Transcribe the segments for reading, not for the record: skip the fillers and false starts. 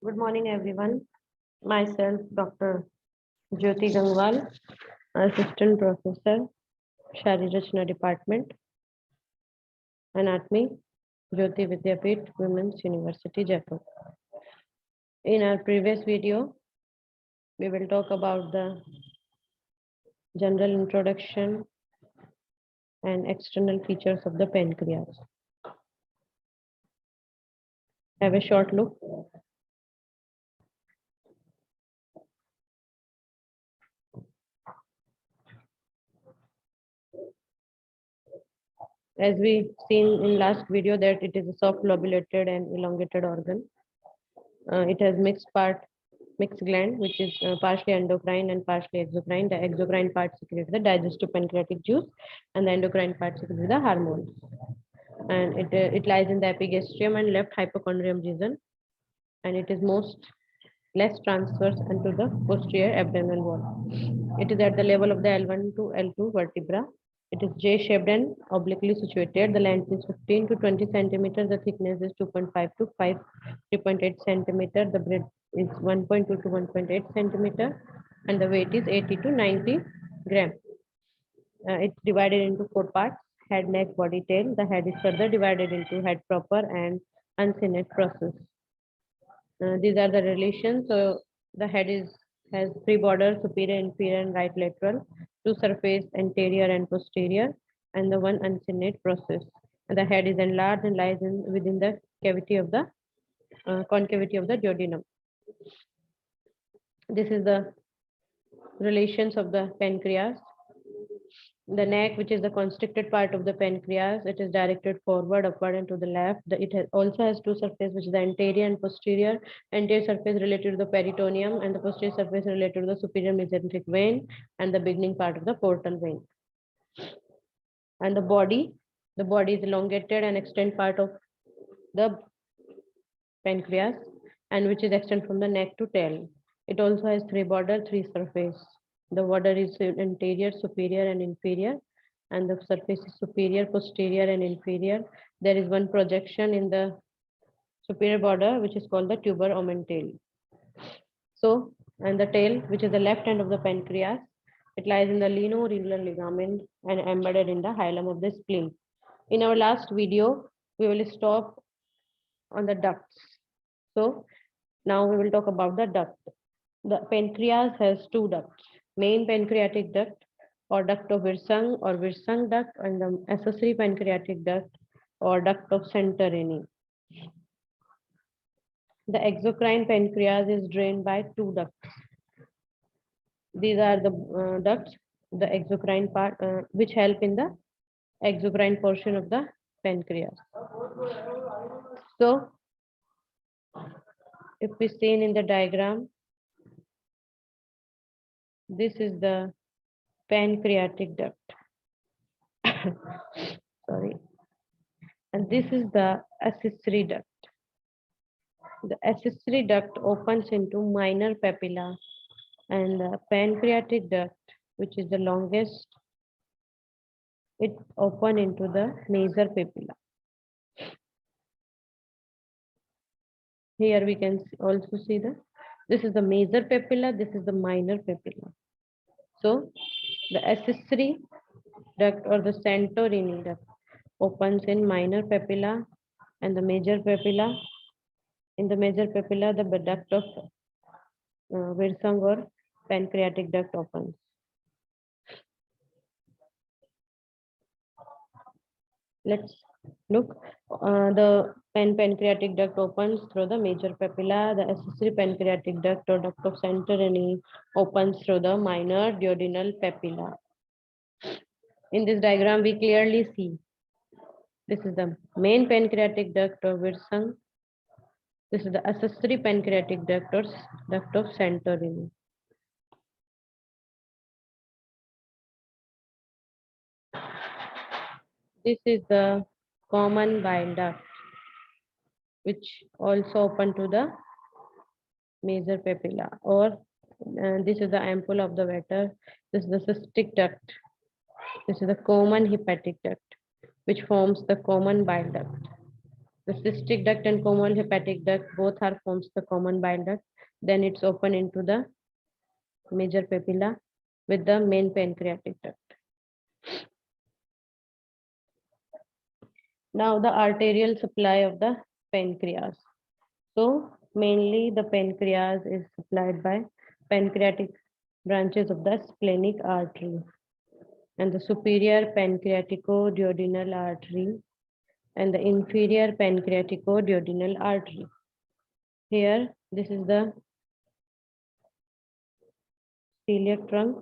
Good morning, everyone. Myself, Dr. Jyoti Gangwal, Assistant Professor, Shari Rachna Department, Anatomy, Jyoti Vidyapith, Women's University, Jaipur. In our previous video, we will talk about the general introduction and external features of the pancreas. Have a short look. As we seen in last video that it is a soft lobulated and elongated organ. It has mixed gland, which is partially endocrine and partially exocrine. The exocrine part secretes the digestive pancreatic juice, and the endocrine part secretes the hormones. And it lies in the epigastrium and left hypochondrium region, and it is less transverse into the posterior abdominal wall. It is at the level of the L1 to L2 vertebra. It is J-shaped and obliquely situated. The length is 15 to 20 centimeters. The thickness is 2.5 to 3.8 centimeter. The breadth is 1.2 to 1.8 centimeter, and the weight is 80 to 90 gram. It's divided into 4 parts: head, neck, body, tail. The head is further divided into head proper and uncinate process. These are the relations. So the head has 3 borders: superior, inferior, and right lateral, 2 surface, anterior and posterior, and the 1 uncinate process. And the head is enlarged and lies within the cavity of the concavity of the duodenum. This is the relations of the pancreas. The neck, which is the constricted part of the pancreas, it is directed forward, upward, and to the left. Also has 2 surfaces, which is the anterior and posterior. Anterior surface related to the peritoneum, and the posterior surface related to the superior mesenteric vein and the beginning part of the portal vein. And the body is elongated and extend part of the pancreas, and which is extend from the neck to tail. It also has 3 border, 3 surface. The border is anterior, superior, and inferior, and the surface is superior, posterior, and inferior. There is 1 projection in the superior border, which is called the tuber omentale. So, and the tail, which is the left end of the pancreas, it lies in the lienorenal ligament and embedded in the hilum of the spleen. In our last video, we will stop on the ducts. So, now we will talk about the duct. The pancreas has 2 ducts: main pancreatic duct or duct of Wirsung or Wirsung duct, and the accessory pancreatic duct or duct of Santorini. The exocrine pancreas is drained by 2 ducts. These are the ducts, the exocrine part, which help in the exocrine portion of the pancreas. So, if we see in the diagram, this is the pancreatic duct. Sorry. And this is the accessory duct. The accessory duct opens into minor papilla, and the pancreatic duct, which is the longest, it open into the major papilla. Here we can also see this is the major papilla, this is the minor papilla. So the accessory duct or the Santorini duct opens in minor papilla, and the major papilla, in the major papilla, the duct of Wirsung or pancreatic duct opens. Let's look. The pancreatic duct opens through the major papilla. The accessory pancreatic duct or duct of Santorini opens through the minor duodenal papilla. In this diagram, we clearly see this is the main pancreatic duct or Wirsung. This is the accessory pancreatic duct or duct of Santorini. This is the common bile duct, which also open to the major papilla, or this is the ampoule of the Vater. This is the cystic duct. This is the common hepatic duct, which forms the common bile duct. The cystic duct and common hepatic duct both are forms the common bile duct. Then it's open into the major papilla with the main pancreatic duct. Now the arterial supply of the pancreas. So mainly the pancreas is supplied by pancreatic branches of the splenic artery and the superior pancreatico-duodenal artery and the inferior pancreatico-duodenal artery. Here, this is the celiac trunk.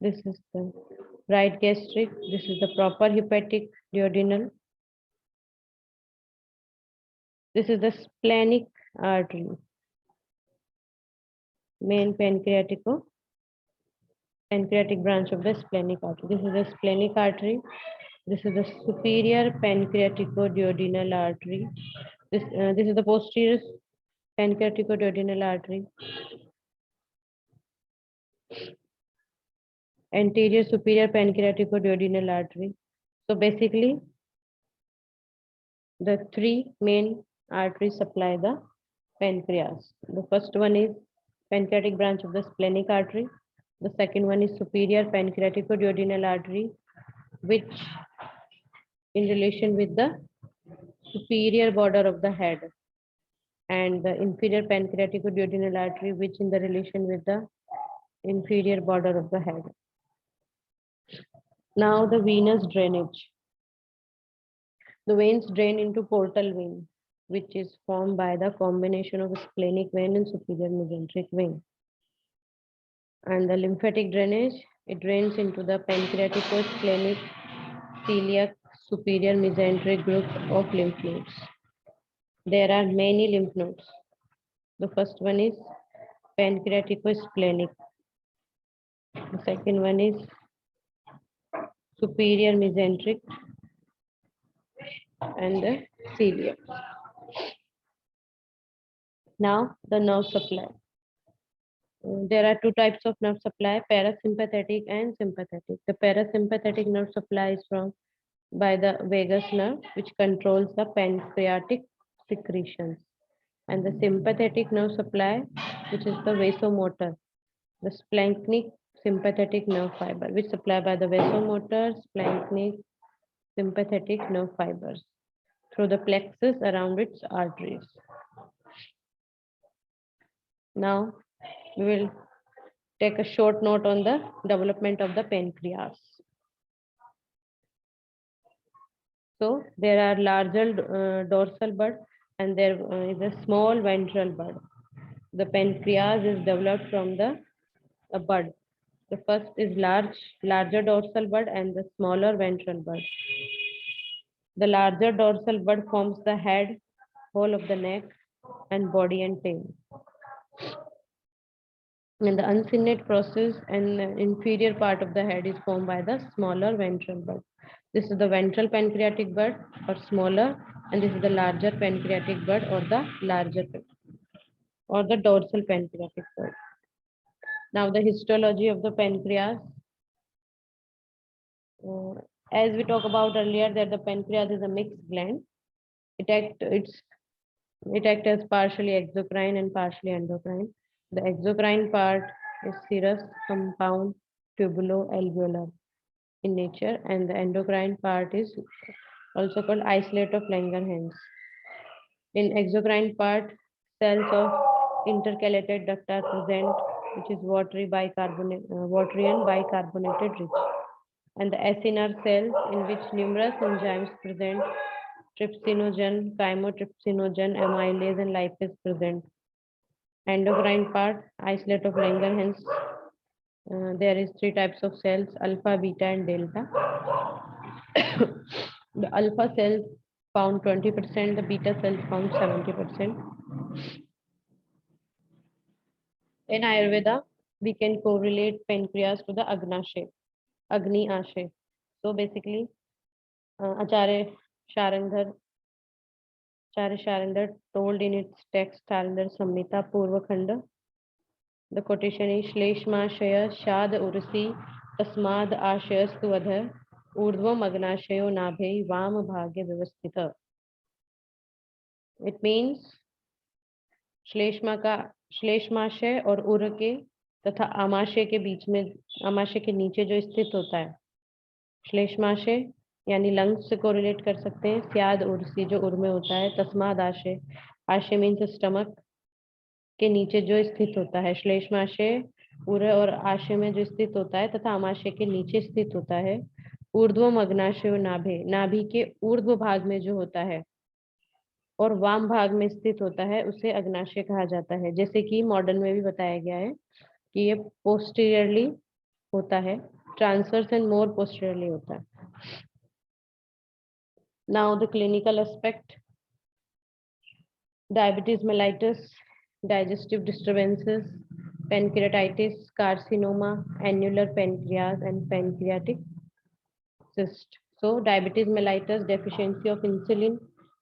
This is the right gastric. This is the proper hepatic duodenal. This is the splenic artery, main pancreatic branch of the splenic artery. This is the splenic artery. This is the superior pancreatico-duodenal artery. This is the posterior pancreatico-duodenal artery. Anterior superior pancreatico-duodenal artery. So basically, the three main arteries supply the pancreas. The first one is pancreatic branch of the splenic artery. The second one is superior pancreatico-duodenal artery, which in relation with the superior border of the head, and the inferior pancreatico-duodenal artery, which in the relation with the inferior border of the head. Now the venous drainage. The veins drain into portal vein, which is formed by the combination of splenic vein and superior mesenteric vein. And the lymphatic drainage, it drains into the pancreatico-splenic, celiac, superior mesenteric group of lymph nodes. There are many lymph nodes. The first one is pancreatico-splenic. The second one is superior mesenteric and the celiac. Now the nerve supply. There are two types of nerve supply, parasympathetic and sympathetic. The parasympathetic nerve supply is from by the vagus nerve, which controls the pancreatic secretions. And the sympathetic nerve supply, which is the vasomotor, the splanchnic sympathetic nerve fiber, which supply by the vasomotor, splanchnic sympathetic nerve fibers through the plexus around its arteries. Now we will take a short note on the development of the pancreas. So there are larger dorsal bud and there is a small ventral bud. The pancreas is developed from the bud. The first is larger dorsal bud and the smaller ventral bud. The larger dorsal bud forms the head, whole of the neck, and body and tail. And the uncinate process and the inferior part of the head is formed by the smaller ventral bud. This is the ventral pancreatic bud or smaller, and this is the larger pancreatic bud or the larger or the dorsal pancreatic bud. Now the histology of the pancreas. As we talked about earlier, that the pancreas is a mixed gland. It acts as partially exocrine and partially endocrine. The exocrine part is serous, compound, tubulo-alveolar in nature, and the endocrine part is also called isolate of Langerhans. In exocrine part, cells of intercalated duct are present, which is watery and bicarbonated rich. And the acinar cells, in which numerous enzymes present, trypsinogen, chymotrypsinogen, amylase, and lipase present. Endocrine part, isolate of Langerhans. There is three types of cells, alpha, beta, and delta. The alpha cells found 20%, the beta cells found 70%. In Ayurveda, we can correlate pancreas to the Agni Ashe. So basically, Acharya Sharandhar told in its text Sharandhar Samhita Purva Khanda. The quotation is Shleshma Shaya Shad Ursi Tasmad Ashayas Tuadhar ऊर्ध्वम अग्नाशयो नाभे वाम भागे व्यवस्थित. It means श्लेष्माशय और उर के तथा आमाशय के बीच में, आमाशय के नीचे जो स्थित होता है. श्लेष्माशय यानी लंग्स से कोरिलेट कर सकते हैं. स्याद उर्सी जो उर में होता है. तस्माद आशय, आशय मीन्स स्टमक के नीचे जो स्थित होता है. श्लेष्माशय उर और आशय में जो स्थित होता है तथा आमाशय के नीचे स्थित होता है. ऊर्ध्वम अग्नाशयो नाभे, नाभि के ऊर्ध्व भाग में जो होता है और वाम भाग में स्थित होता है उसे अग्नाशय कहा जाता है. जैसे कि मॉडर्न में भी बताया गया है कि ये पोस्टीरियरली होता है, ट्रांसवर्स एंड मोर पोस्टीरियरली होता है. Now the clinical aspect. Diabetes mellitus, digestive disturbances, pancreatitis, carcinoma, annular pancreas, and pancreatic cyst. So, diabetes mellitus, deficiency of insulin,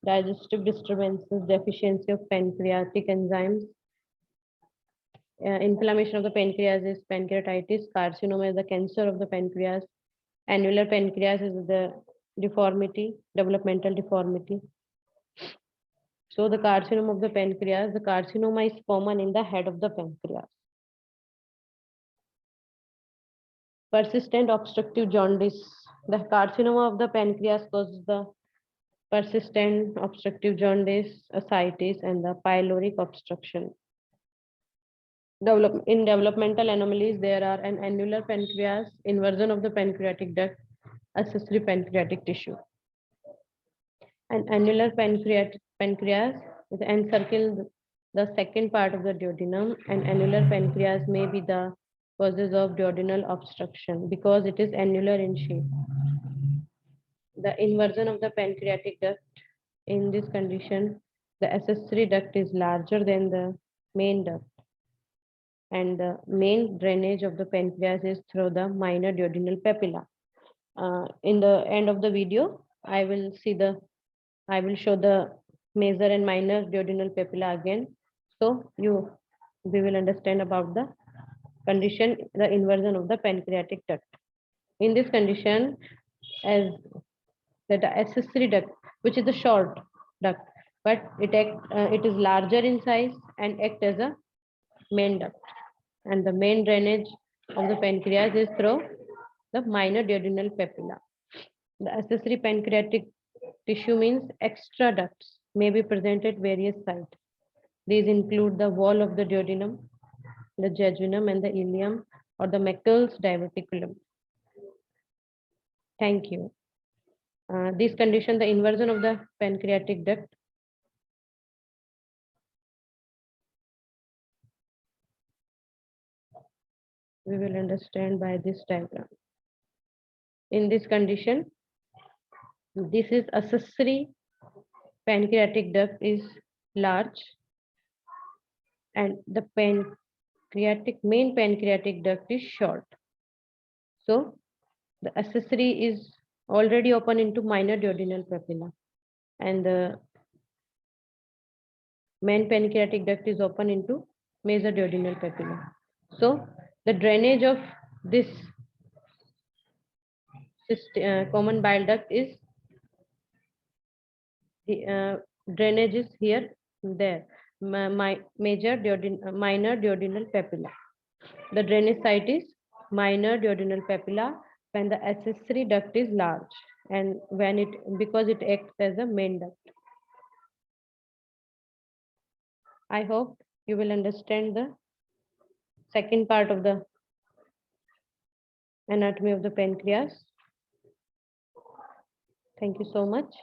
digestive disturbances, deficiency of pancreatic enzymes, inflammation of the pancreas is pancreatitis, carcinoma is the cancer of the pancreas, annular pancreas is the deformity, developmental deformity. So the carcinoma of the pancreas, the carcinoma is common in the head of the pancreas. Persistent obstructive jaundice. The carcinoma of the pancreas causes the persistent obstructive jaundice, ascites, and the pyloric obstruction. In developmental anomalies, there are an annular pancreas, inversion of the pancreatic duct, accessory pancreatic tissue. An annular pancreas is encircle the second part of the duodenum, and annular pancreas may be the causes of duodenal obstruction because it is annular in shape. The inversion of the pancreatic duct. In this condition, the accessory duct is larger than the main duct, and the main drainage of the pancreas is through the minor duodenal papilla. In the end of the video, I will show the major and minor duodenal papilla again. So we will understand about the condition, the inversion of the pancreatic duct. In this condition, as the accessory duct, which is a short duct, but it is larger in size and act as a main duct. And the main drainage of the pancreas is through the minor duodenal papilla. The accessory pancreatic tissue means extra ducts may be present at various sites. These include the wall of the duodenum, the jejunum, and the ileum, or the Meckel's diverticulum. Thank you. This condition, the inversion of the pancreatic duct, we will understand by this diagram. In this condition, this is accessory pancreatic duct is large, and the main pancreatic duct is short. So the accessory is already open into minor duodenal papilla, and the main pancreatic duct is open into major duodenal papilla. So the drainage of this common bile duct is drainage is here, there, minor duodenal papilla. The drainage site is minor duodenal papilla when the accessory duct is large, and because it acts as a main duct. I hope you will understand the second part of the anatomy of the pancreas. Thank you so much.